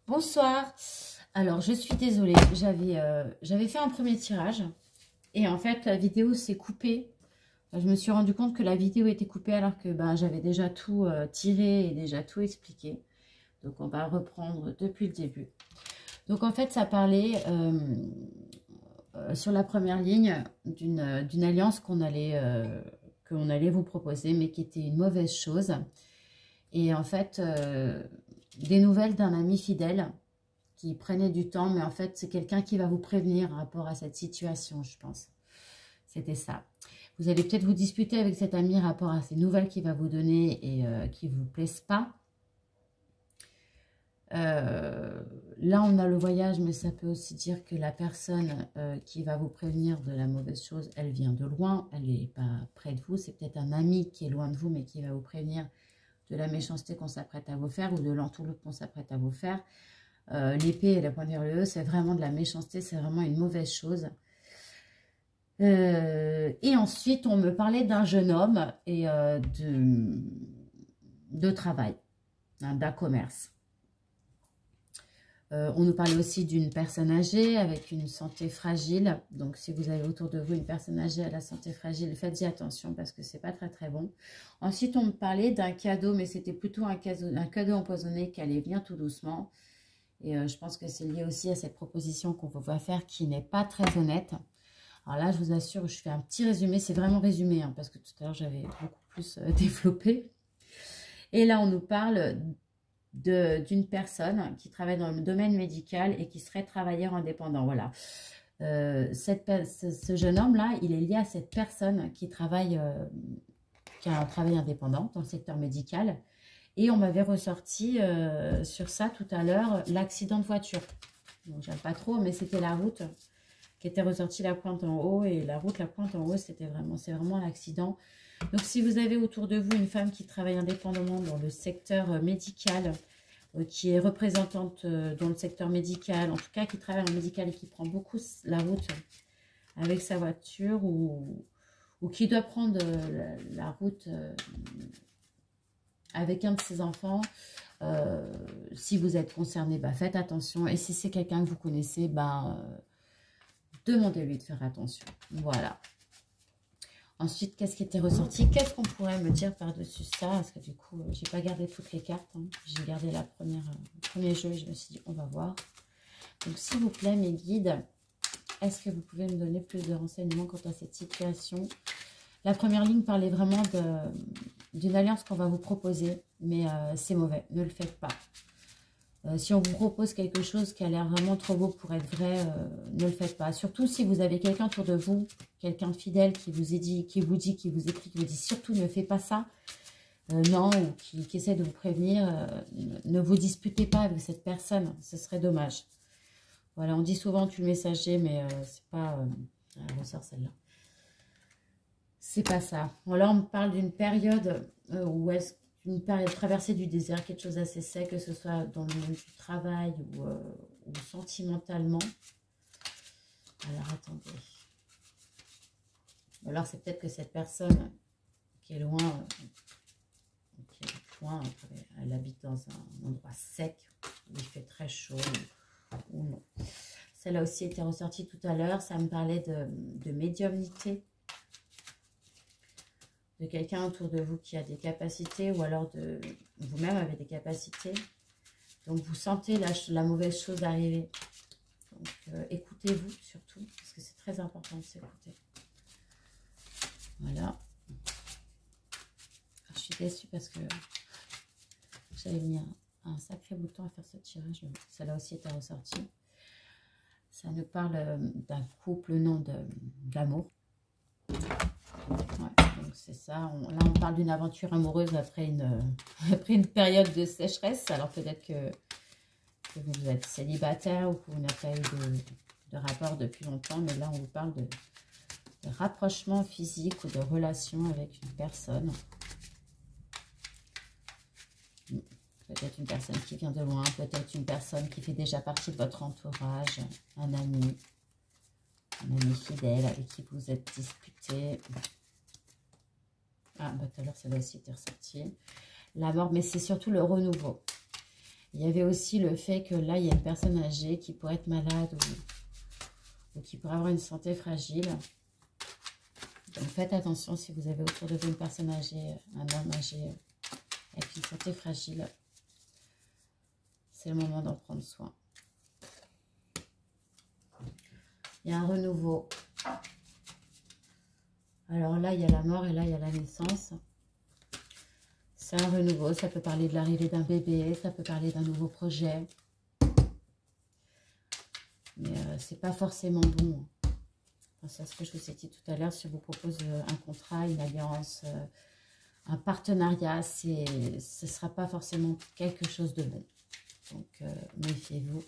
Bonsoir. Alors, je suis désolée, j'avais fait un premier tirage et en fait, la vidéo s'est coupée. Je me suis rendu compte que la vidéo était coupée alors que j'avais déjà tout tiré et déjà tout expliqué. Donc, on va reprendre depuis le début. Donc, en fait, ça parlait sur la première ligne d'une alliance qu'on allait vous proposer, mais qui était une mauvaise chose. Et en fait, des nouvelles d'un ami fidèle qui prenait du temps, mais en fait, c'est quelqu'un qui va vous prévenir par rapport à cette situation, je pense. C'était ça. Vous allez peut-être vous disputer avec cet ami par rapport à ces nouvelles qu'il va vous donner et qui ne vous plaisent pas. Là, on a le voyage, mais ça peut aussi dire que la personne qui va vous prévenir de la mauvaise chose, elle vient de loin, elle n'est pas près de vous. C'est peut-être un ami qui est loin de vous, mais qui va vous prévenir de la méchanceté qu'on s'apprête à vous faire ou de l'entourloupe qu'on s'apprête à vous faire. L'épée et la pointe vers le haut, c'est vraiment de la méchanceté, c'est vraiment une mauvaise chose. Et ensuite, on me parlait d'un jeune homme et de travail, d'un commerce. On nous parlait aussi d'une personne âgée avec une santé fragile. Donc, si vous avez autour de vous une personne âgée à la santé fragile, faites-y attention parce que c'est pas très très bon. Ensuite, on me parlait d'un cadeau, mais c'était plutôt un cadeau empoisonné qui allait venir tout doucement. Et je pense que c'est lié aussi à cette proposition qu'on va faire qui n'est pas très honnête. Alors là, je vous assure, je fais un petit résumé. C'est vraiment résumé, hein, parce que tout à l'heure, j'avais beaucoup plus développé. Et là, on nous parle d'une personne qui travaille dans le domaine médical et qui serait travailleur indépendant. Voilà. Ce jeune homme-là, il est lié à cette personne qui travaille, qui a un travail indépendant dans le secteur médical. Et on m'avait ressorti sur ça tout à l'heure, l'accident de voiture. Donc, j'aime pas trop, mais c'était la route qui était ressortie la pointe en haut. Et la route, la pointe en haut, c'est vraiment un accident. Donc, si vous avez autour de vous une femme qui travaille indépendamment dans le secteur médical, qui est représentante dans le secteur médical, en tout cas qui travaille en médical et qui prend beaucoup la route avec sa voiture ou qui doit prendre la route avec un de ses enfants, si vous êtes concerné, faites attention. Et si c'est quelqu'un que vous connaissez, demandez-lui de faire attention. Voilà. Ensuite, qu'est-ce qui était ressorti? Qu'est-ce qu'on pourrait me dire par-dessus ça? Parce que du coup, j'ai pas gardé toutes les cartes. Hein. J'ai gardé le premier jeu et je me suis dit, on va voir. Donc, s'il vous plaît, mes guides, est-ce que vous pouvez me donner plus de renseignements quant à cette situation? La première ligne parlait vraiment d'une alliance qu'on va vous proposer, mais c'est mauvais, ne le faites pas. Si on vous propose quelque chose qui a l'air vraiment trop beau pour être vrai, ne le faites pas. Surtout si vous avez quelqu'un autour de vous, quelqu'un de fidèle qui vous écrit, qui vous dit surtout ne fais pas ça, non, ou qui essaie de vous prévenir, ne vous disputez pas avec cette personne, ce serait dommage. Voilà, on dit souvent tue le messager, mais c'est pas... elle ressort celle-là. C'est pas ça. Là, on me parle d'une période où est-ce une période traversée du désert, quelque chose d'assez sec, que ce soit dans le monde du travail ou sentimentalement. Alors, attendez. Alors, c'est peut-être que cette personne qui est loin, elle habite dans un endroit sec, où il fait très chaud, ou non. Celle-là aussi était ressortie tout à l'heure. Ça me parlait de médiumnité. De quelqu'un autour de vous qui a des capacités ou alors de vous-même avez des capacités. Donc, vous sentez la mauvaise chose arriver. Donc, écoutez-vous surtout, parce que c'est très important de s'écouter. Voilà. Je suis déçue parce que j'avais mis un sacré bout de temps à faire ce tirage. Celle-là aussi était ressortie. Ça nous parle d'un couple, non d'amour. Ouais, donc c'est ça. Là, on parle d'une aventure amoureuse après une période de sécheresse. Alors peut-être que vous êtes célibataire ou que vous n'avez pas eu de rapport depuis longtemps. Mais là, on vous parle de rapprochement physique ou de relation avec une personne. Peut-être une personne qui vient de loin. Peut-être une personne qui fait déjà partie de votre entourage. Un ami fidèle avec qui vous êtes disputé. Ah, tout à l'heure, ça va aussi été ressorti. La mort, mais c'est surtout le renouveau. Il y avait aussi le fait que là, il y a une personne âgée qui pourrait être malade ou qui pourrait avoir une santé fragile. Donc faites attention si vous avez autour de vous une personne âgée, un homme âgé avec une santé fragile. C'est le moment d'en prendre soin. Il y a un renouveau. Alors là, il y a la mort et là, il y a la naissance. C'est un renouveau. Ça peut parler de l'arrivée d'un bébé, ça peut parler d'un nouveau projet. Mais c'est pas forcément bon. Enfin, c'est ce que je vous ai dit tout à l'heure. Si on vous propose un contrat, une alliance, un partenariat, ce ne sera pas forcément quelque chose de bon. Donc, méfiez-vous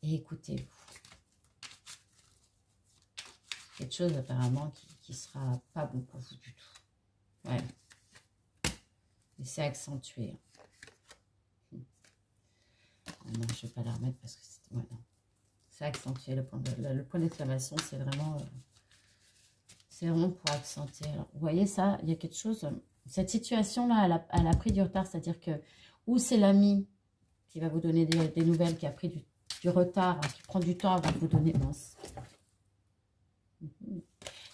et écoutez-vous. Quelque chose apparemment qui sera pas bon pour vous du tout. Ouais. Et c'est accentué. Non, je ne vais pas la remettre parce que c'est... Ouais, non. C'est accentué. Le point d'exclamation, c'est vraiment pour accentuer. Alors, vous voyez ça, il y a quelque chose... Cette situation-là, elle a pris du retard. C'est-à-dire que ou c'est l'ami qui va vous donner des nouvelles, qui a pris du retard, hein, qui prend du temps avant de vous donner... Mince.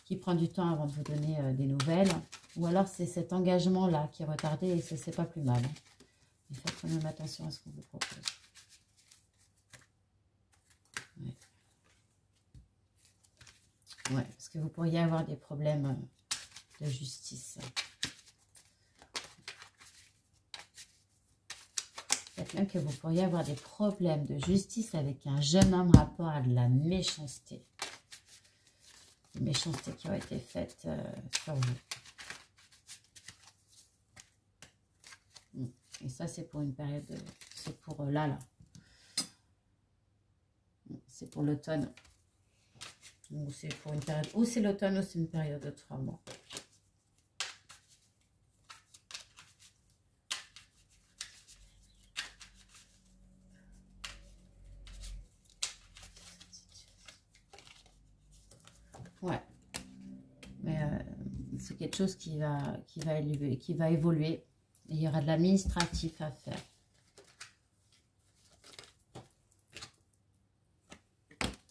Qui prend du temps avant de vous donner des nouvelles. Ou alors c'est cet engagement-là qui est retardé et c'est pas plus mal. Mais faites quand même attention à ce qu'on vous propose. Ouais. Ouais, parce que vous pourriez avoir des problèmes de justice. Peut-être même que vous pourriez avoir des problèmes de justice avec un jeune homme rapport à de la méchanceté. Des méchancetés qui ont été faites sur vous. Et ça, c'est pour une période... C'est pour là. C'est pour l'automne. Ou c'est pour une période... Ou c'est l'automne ou c'est une période de 3 mois. Ouais. Mais c'est quelque chose qui va évoluer. Et il y aura de l'administratif à faire.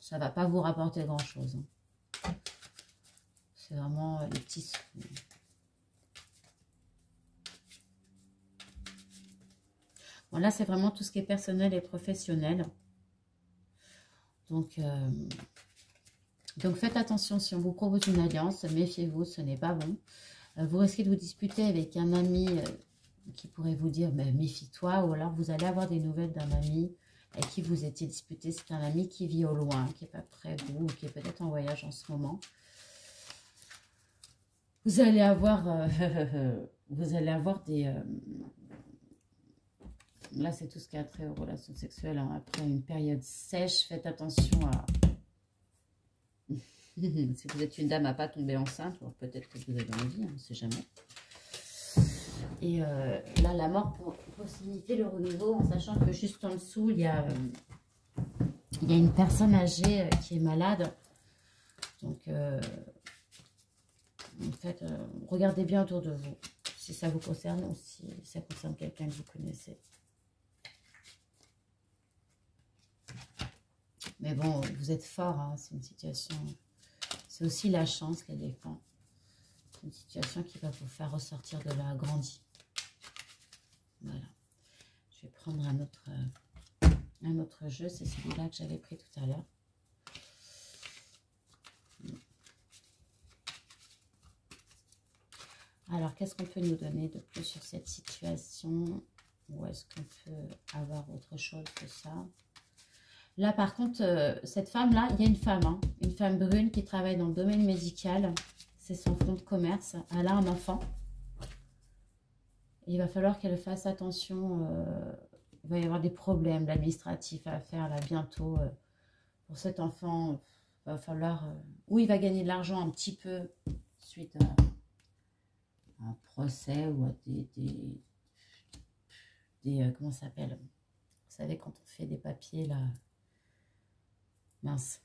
Ça ne va pas vous rapporter grand-chose. Hein. C'est vraiment les petits... Bon, là, c'est vraiment tout ce qui est personnel et professionnel. Donc faites attention, si on vous propose une alliance, méfiez-vous, ce n'est pas bon. Vous risquez de vous disputer avec un ami qui pourrait vous dire mais méfie-toi, ou alors vous allez avoir des nouvelles d'un ami avec qui vous étiez disputé. C'est un ami qui vit au loin, qui n'est pas près de vous, ou qui est peut-être en voyage en ce moment. Vous allez avoir, des... là, c'est tout ce qui a trait aux relations sexuelles. Hein. Après une période sèche, faites attention à... si vous êtes une dame à pas tomber enceinte, peut-être que vous avez envie, on ne sait jamais. Et là, la mort pour possibiliter le renouveau, en sachant que juste en dessous, il y a une personne âgée qui est malade. Donc, en fait, regardez bien autour de vous, si ça vous concerne ou si ça concerne quelqu'un que vous connaissez. Mais bon, vous êtes fort, hein, c'est une situation... C'est aussi la chance, l'éléphant. C'est une situation qui va vous faire ressortir de là grandi. Voilà. Je vais prendre un autre jeu. C'est celui-là que j'avais pris tout à l'heure. Alors, qu'est-ce qu'on peut nous donner de plus sur cette situation? Ou est-ce qu'on peut avoir autre chose que ça? Là, par contre, cette femme-là, il y a une femme, hein, une femme brune qui travaille dans le domaine médical. C'est son fonds de commerce. Elle a un enfant. Il va falloir qu'elle fasse attention. Il va y avoir des problèmes administratifs à faire là bientôt. Pour cet enfant, il va falloir... ou il va gagner de l'argent un petit peu suite à un procès ou à des comment ça s'appelle? Vous savez, quand on fait des papiers là... Mince.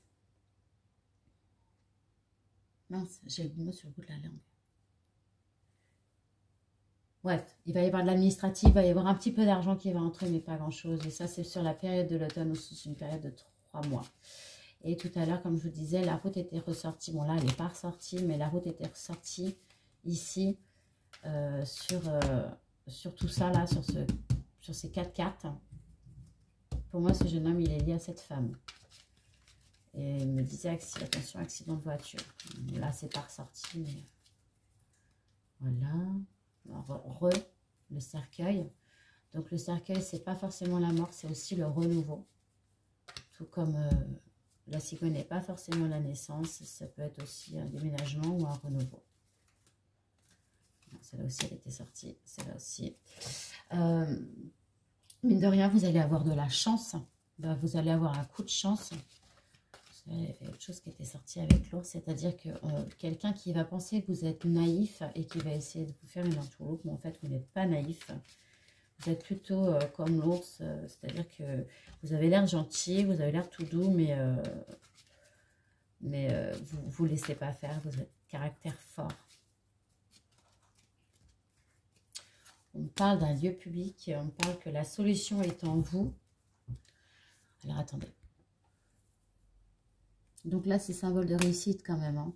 Mince, j'ai le mot sur le bout de la langue. Bref, il va y avoir de l'administratif, il va y avoir un petit peu d'argent qui va entrer, mais pas grand-chose. Et ça, c'est sur la période de l'automne aussi, c'est une période de 3 mois. Et tout à l'heure, comme je vous disais, la route était ressortie. Bon, là, elle n'est pas ressortie, mais la route était ressortie ici, sur tout ça, là, sur ces 4 cartes. Pour moi, ce jeune homme, il est lié à cette femme. Et il me disait, attention, accident de voiture. Là, c'est pas ressorti, mais... Voilà. Le cercueil. Donc, le cercueil, c'est pas forcément la mort, c'est aussi le renouveau. Tout comme... la cigogne n'est pas forcément la naissance, ça peut être aussi un déménagement ou un renouveau. Celle-là aussi, elle était sortie. Celle-là aussi. Mine de rien, vous allez avoir de la chance. Ben, vous allez avoir un coup de chance. Il y avait autre chose qui était sortie avec l'ours, c'est-à-dire que quelqu'un qui va penser que vous êtes naïf et qui va essayer de vous faire une entourloupe, mais en fait, vous n'êtes pas naïf. Vous êtes plutôt comme l'ours, c'est-à-dire que vous avez l'air gentil, vous avez l'air tout doux, mais vous ne vous laissez pas faire, vous êtes caractère fort. On parle d'un lieu public, on parle que la solution est en vous. Alors, attendez. Donc là, c'est symbole de réussite quand même, hein.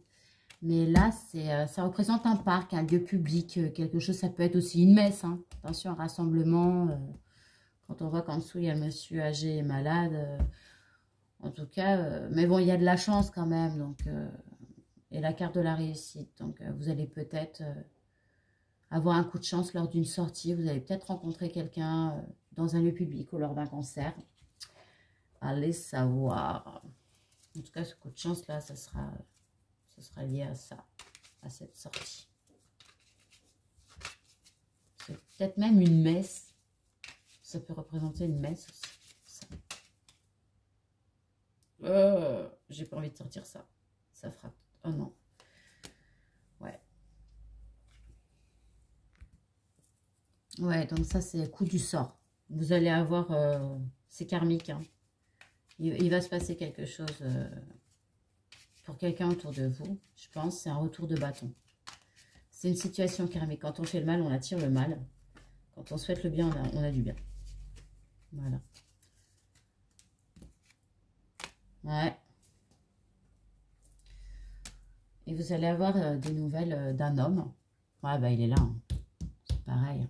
Mais là, ça représente un parc, un lieu public, quelque chose. Ça peut être aussi une messe, hein. Attention, un rassemblement. Quand on voit qu'en dessous, il y a un monsieur âgé et malade. En tout cas, mais bon, il y a de la chance quand même. Donc, et la carte de la réussite. Donc, vous allez peut-être avoir un coup de chance lors d'une sortie. Vous allez peut-être rencontrer quelqu'un dans un lieu public ou lors d'un concert. Allez savoir. En tout cas, ce coup de chance-là, ça sera lié à ça, à cette sortie. C'est peut-être même une messe. Ça peut représenter une messe aussi. J'ai pas envie de sortir ça. Ça fera... Oh non. Ouais. Ouais, donc ça, c'est coup du sort. Vous allez avoir... c'est karmique, hein. Il va se passer quelque chose pour quelqu'un autour de vous. Je pense c'est un retour de bâton. C'est une situation karmique. Quand on fait le mal, on attire le mal. Quand on souhaite le bien, on a du bien. Voilà. Ouais. Et vous allez avoir des nouvelles d'un homme. Ouais, bah il est là. Hein. C'est pareil.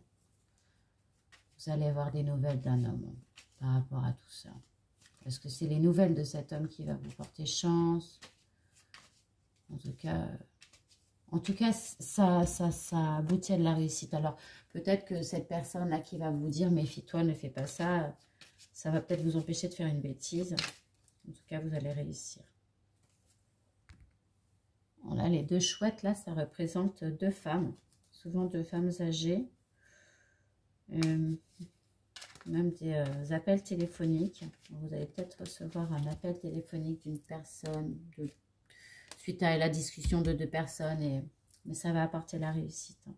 Vous allez avoir des nouvelles d'un homme par rapport à tout ça. Parce que c'est les nouvelles de cet homme qui va vous porter chance. En tout cas, ça aboutit à de la réussite. Alors, peut-être que cette personne-là qui va vous dire, méfie-toi, ne fais pas ça, ça va peut-être vous empêcher de faire une bêtise. En tout cas, vous allez réussir. Voilà, les deux chouettes, là, ça représente 2 femmes. Souvent 2 femmes âgées. Même des appels téléphoniques. Vous allez peut-être recevoir un appel téléphonique d'une personne suite à la discussion de 2 personnes. Mais ça va apporter la réussite. Hein.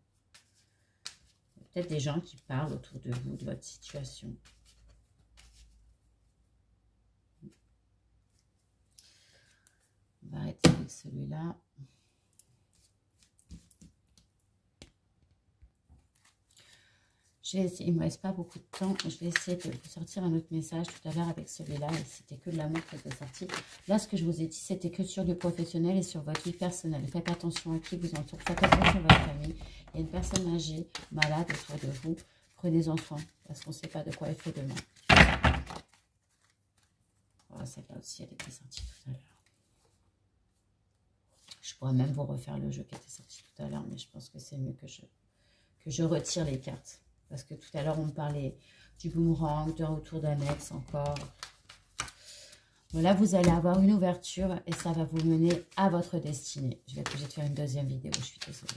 Peut-être des gens qui parlent autour de vous, de votre situation. On va arrêter avec celui-là. Il ne me reste pas beaucoup de temps. Je vais essayer de vous sortir un autre message tout à l'heure avec celui-là. Et c'était que de l'amour qui était sorti. Là, ce que je vous ai dit, c'était que sur du professionnel et sur votre vie personnelle. Faites attention à qui vous entoure. Faites attention à votre famille. Il y a une personne âgée, malade autour de vous. Prenez-en soin. Parce qu'on ne sait pas de quoi il faut demain. Voilà, celle-là aussi, elle était sortie tout à l'heure. Je pourrais même vous refaire le jeu qui était sorti tout à l'heure. Mais je pense que c'est mieux que je retire les cartes. Parce que tout à l'heure, on me parlait du boomerang, d'un retour d'annexe encore. Voilà, vous allez avoir une ouverture et ça va vous mener à votre destinée. Je vais être obligée de faire une deuxième vidéo, je suis désolée.